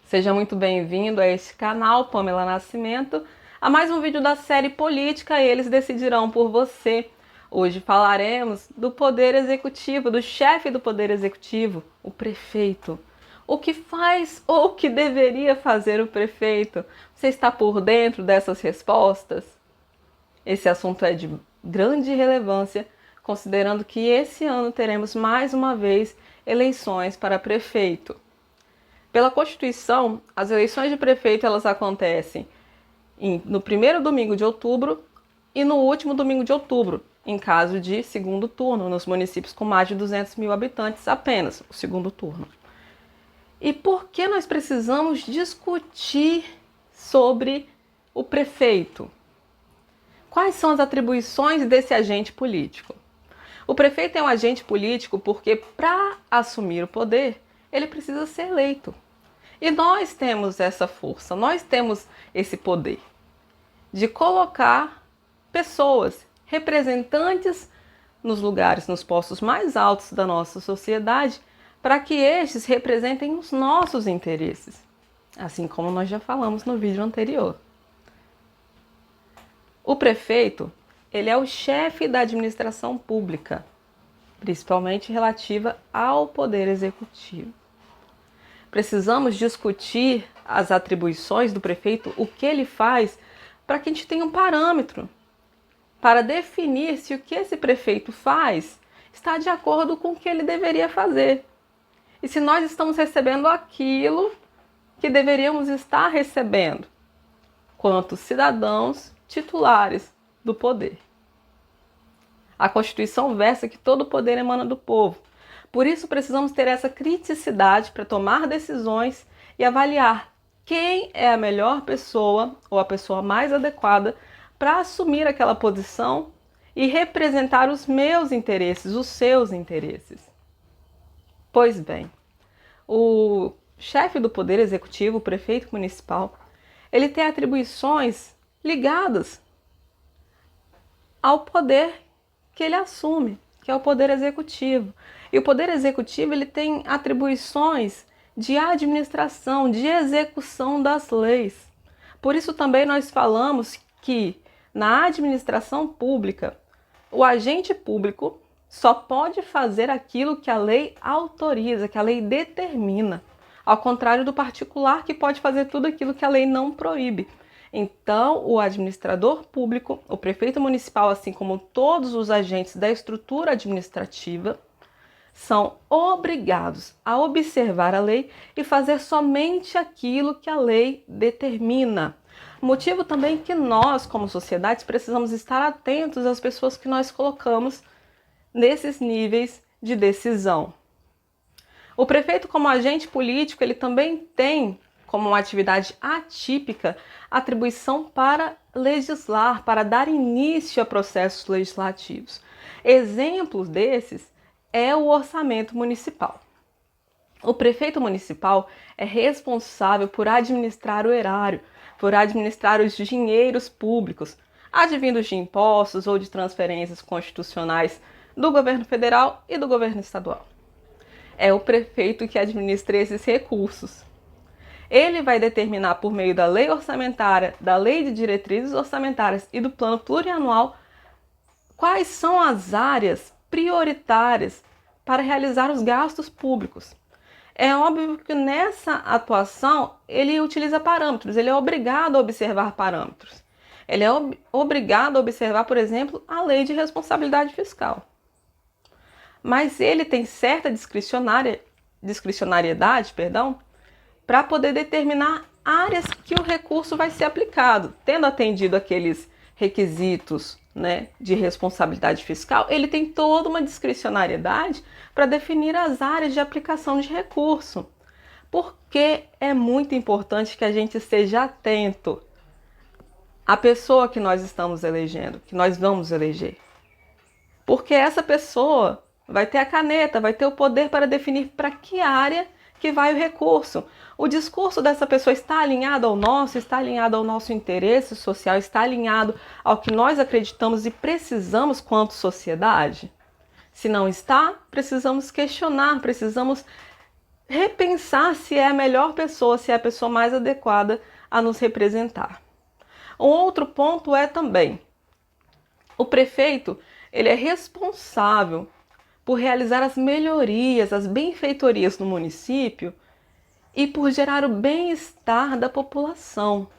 Seja muito bem-vindo a este canal, Pamela Nascimento, a mais um vídeo da série Política Eles Decidirão por Você. Hoje falaremos do Poder Executivo, do chefe do Poder Executivo, o prefeito. O que faz ou o que deveria fazer o prefeito? Você está por dentro dessas respostas? Esse assunto é de grande relevância, considerando que esse ano teremos mais uma vez eleições para prefeito. Pela Constituição, as eleições de prefeito elas acontecem no primeiro domingo de outubro e no último domingo de outubro, em caso de segundo turno, nos municípios com mais de 200 mil habitantes apenas, o segundo turno. E por que nós precisamos discutir sobre o prefeito? Quais são as atribuições desse agente político? O prefeito é um agente político porque, para assumir o poder, ele precisa ser eleito. E nós temos essa força, nós temos esse poder de colocar pessoas, representantes nos lugares, nos postos mais altos da nossa sociedade, para que estes representem os nossos interesses, assim como nós já falamos no vídeo anterior. O prefeito, ele é o chefe da administração pública, principalmente relativa ao poder executivo. Precisamos discutir as atribuições do prefeito, o que ele faz, para que a gente tenha um parâmetro para definir se o que esse prefeito faz está de acordo com o que ele deveria fazer. E se nós estamos recebendo aquilo que deveríamos estar recebendo, quanto cidadãos titulares do poder. A Constituição versa que todo poder emana do povo. Por isso precisamos ter essa criticidade para tomar decisões e avaliar quem é a melhor pessoa ou a pessoa mais adequada para assumir aquela posição e representar os meus interesses, os seus interesses. Pois bem, o chefe do Poder Executivo, o prefeito municipal, ele tem atribuições ligadas ao poder que ele assume, que é o Poder Executivo. E o Poder Executivo ele tem atribuições de administração, de execução das leis. Por isso também nós falamos que na administração pública, o agente público só pode fazer aquilo que a lei autoriza, que a lei determina, ao contrário do particular que pode fazer tudo aquilo que a lei não proíbe. Então, o administrador público, o prefeito municipal, assim como todos os agentes da estrutura administrativa, são obrigados a observar a lei e fazer somente aquilo que a lei determina. Motivo também que nós, como sociedade, precisamos estar atentos às pessoas que nós colocamos nesses níveis de decisão. O prefeito, como agente político, ele também tem como uma atividade atípica, atribuição para legislar, para dar início a processos legislativos. Exemplos desses é o orçamento municipal. O prefeito municipal é responsável por administrar o erário, por administrar os dinheiros públicos, advindos de impostos ou de transferências constitucionais do governo federal e do governo estadual. É o prefeito que administra esses recursos. Ele vai determinar por meio da lei orçamentária, da lei de diretrizes orçamentárias e do plano plurianual quais são as áreas prioritárias para realizar os gastos públicos. É óbvio que nessa atuação ele utiliza parâmetros, ele é obrigado a observar parâmetros. Ele é obrigado a observar, por exemplo, a lei de responsabilidade fiscal. Mas ele tem certa discricionariedade, para poder determinar áreas que o recurso vai ser aplicado. Tendo atendido aqueles requisitos, de responsabilidade fiscal, ele tem toda uma discricionariedade para definir as áreas de aplicação de recurso. Porque é muito importante que a gente esteja atento à pessoa que nós estamos elegendo, que nós vamos eleger. Porque essa pessoa vai ter a caneta, vai ter o poder para definir para que área que vai o recurso. O discurso dessa pessoa está alinhado ao nosso, está alinhado ao nosso interesse social, está alinhado ao que nós acreditamos e precisamos quanto sociedade? Se não está, precisamos questionar, precisamos repensar se é a melhor pessoa, se é a pessoa mais adequada a nos representar. Um outro ponto é também, o prefeito, ele é responsável por realizar as melhorias, as benfeitorias no município e por gerar o bem-estar da população.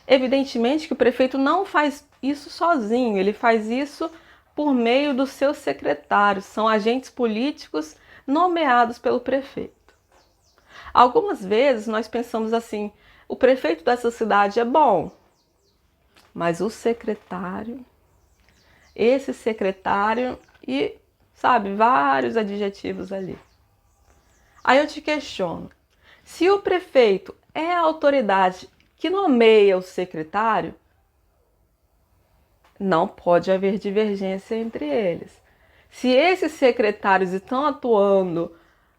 Evidentemente que o prefeito não faz isso sozinho, ele faz isso por meio dos seus secretários, são agentes políticos nomeados pelo prefeito. Algumas vezes nós pensamos assim, o prefeito dessa cidade é bom, mas o secretário, esse secretário e, sabe, vários adjetivos ali. Aí eu te questiono, se o prefeito é a autoridade que nomeia o secretário, não pode haver divergência entre eles. Se esses secretários estão atuando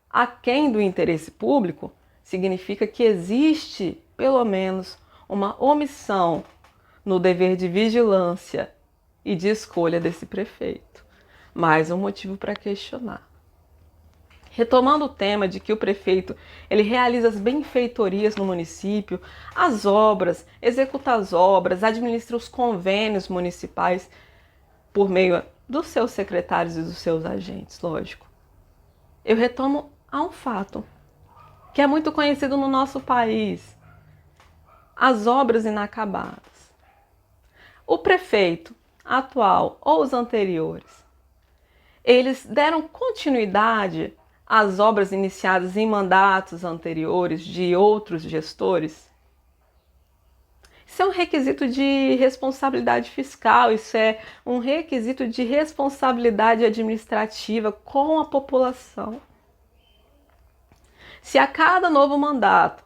aquém do interesse público, significa que existe, pelo menos, uma omissão no dever de vigilância e de escolha desse prefeito. Mais um motivo para questionar. Retomando o tema de que o prefeito ele realiza as benfeitorias no município, as obras, executa as obras, administra os convênios municipais por meio dos seus secretários e dos seus agentes, lógico. Eu retomo a um fato que é muito conhecido no nosso país: as obras inacabadas. O prefeito atual ou os anteriores, eles deram continuidade às obras iniciadas em mandatos anteriores de outros gestores? Isso é um requisito de responsabilidade fiscal, isso é um requisito de responsabilidade administrativa com a população. Se a cada novo mandato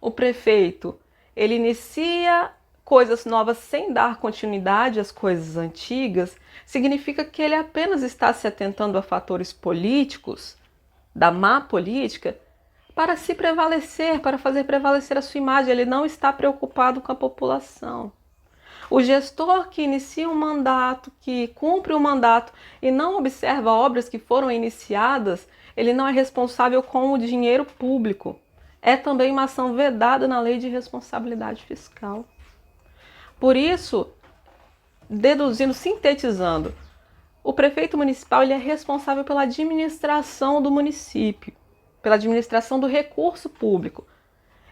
o prefeito ele inicia coisas novas sem dar continuidade às coisas antigas, significa que ele apenas está se atentando a fatores políticos, da má política, para se prevalecer, para fazer prevalecer a sua imagem. Ele não está preocupado com a população. O gestor que inicia um mandato, que cumpre um mandato e não observa obras que foram iniciadas, ele não é responsável com o dinheiro público. É também uma ação vedada na Lei de Responsabilidade Fiscal. Por isso, deduzindo, sintetizando, o prefeito municipal ele é responsável pela administração do município, pela administração do recurso público.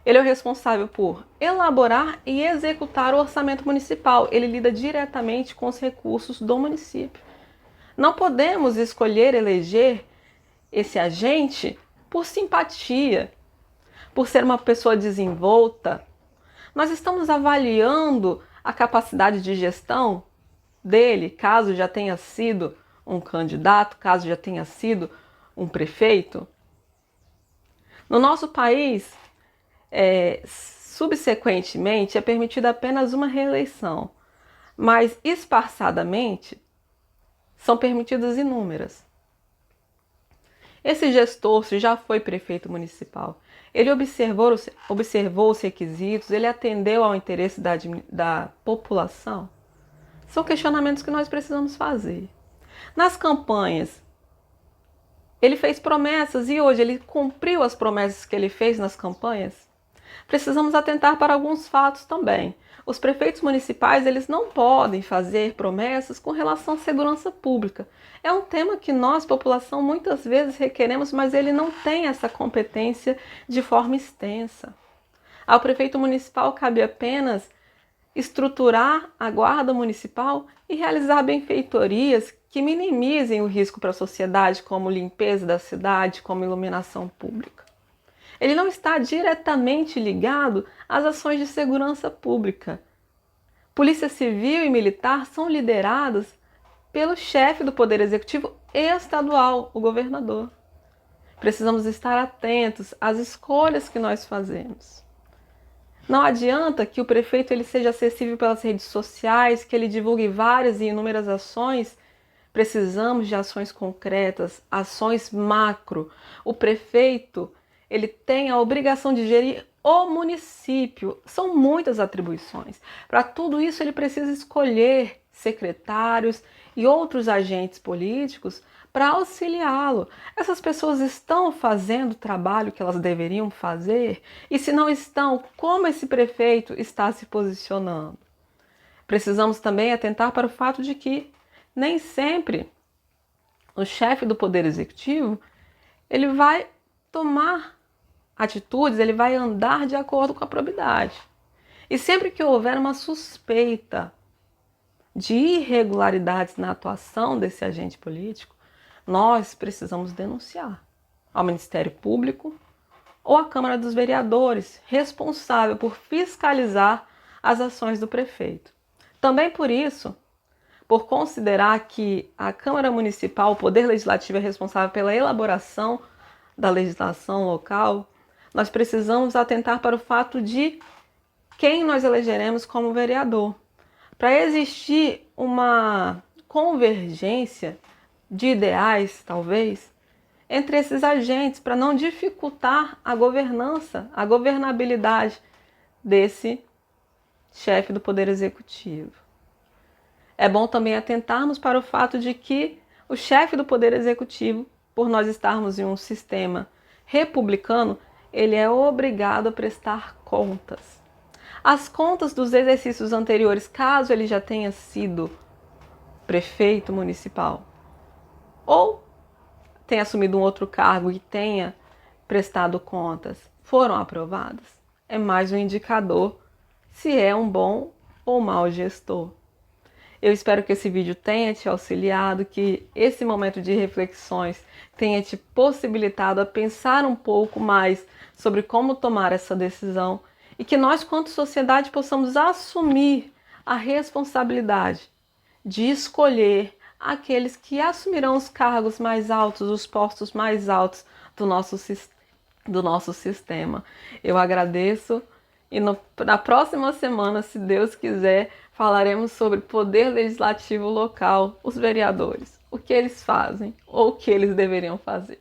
Ele é o responsável por elaborar e executar o orçamento municipal. Ele lida diretamente com os recursos do município. Não podemos escolher eleger esse agente por simpatia, por ser uma pessoa desenvolta. Nós estamos avaliando a capacidade de gestão dele, caso já tenha sido um candidato, caso já tenha sido um prefeito. No nosso país, subsequentemente, é permitida apenas uma reeleição, mas esparçadamente são permitidas inúmeras. Esse gestor, se já foi prefeito municipal, ele observou os requisitos, ele atendeu ao interesse da população? São questionamentos que nós precisamos fazer. Nas campanhas, ele fez promessas e hoje ele cumpriu as promessas que ele fez nas campanhas? Precisamos atentar para alguns fatos também. Os prefeitos municipais, eles não podem fazer promessas com relação à segurança pública. É um tema que nós, população, muitas vezes requeremos, mas ele não tem essa competência de forma extensa. Ao prefeito municipal cabe apenas estruturar a guarda municipal e realizar benfeitorias que minimizem o risco para a sociedade, como limpeza da cidade, como iluminação pública. Ele não está diretamente ligado às ações de segurança pública. Polícia Civil e Militar são lideradas pelo chefe do Poder Executivo estadual, o governador. Precisamos estar atentos às escolhas que nós fazemos. Não adianta que o prefeito ele seja acessível pelas redes sociais, que ele divulgue várias e inúmeras ações. Precisamos de ações concretas, ações macro. O prefeito ele tem a obrigação de gerir o município. São muitas atribuições. Para tudo isso, ele precisa escolher secretários e outros agentes políticos para auxiliá-lo. Essas pessoas estão fazendo o trabalho que elas deveriam fazer? E se não estão, como esse prefeito está se posicionando? Precisamos também atentar para o fato de que nem sempre o chefe do Poder Executivo ele vai tomar atitudes, ele vai andar de acordo com a probidade. E sempre que houver uma suspeita de irregularidades na atuação desse agente político, nós precisamos denunciar ao Ministério Público ou à Câmara dos Vereadores, responsável por fiscalizar as ações do prefeito. Também por isso, por considerar que a Câmara Municipal, o Poder Legislativo, é responsável pela elaboração da legislação local, nós precisamos atentar para o fato de quem nós elegeremos como vereador. Para existir uma convergência de ideais, talvez, entre esses agentes, para não dificultar a governança, a governabilidade desse chefe do Poder Executivo. É bom também atentarmos para o fato de que o chefe do Poder Executivo, por nós estarmos em um sistema republicano, ele é obrigado a prestar contas. As contas dos exercícios anteriores, caso ele já tenha sido prefeito municipal ou tenha assumido um outro cargo e tenha prestado contas, foram aprovadas. É mais um indicador se é um bom ou mau gestor. Eu espero que esse vídeo tenha te auxiliado, que esse momento de reflexões tenha te possibilitado a pensar um pouco mais sobre como tomar essa decisão e que nós, quanto sociedade, possamos assumir a responsabilidade de escolher aqueles que assumirão os cargos mais altos, os postos mais altos do nosso sistema. Eu agradeço e na próxima semana, se Deus quiser, falaremos sobre poder legislativo local, os vereadores, o que eles fazem ou o que eles deveriam fazer.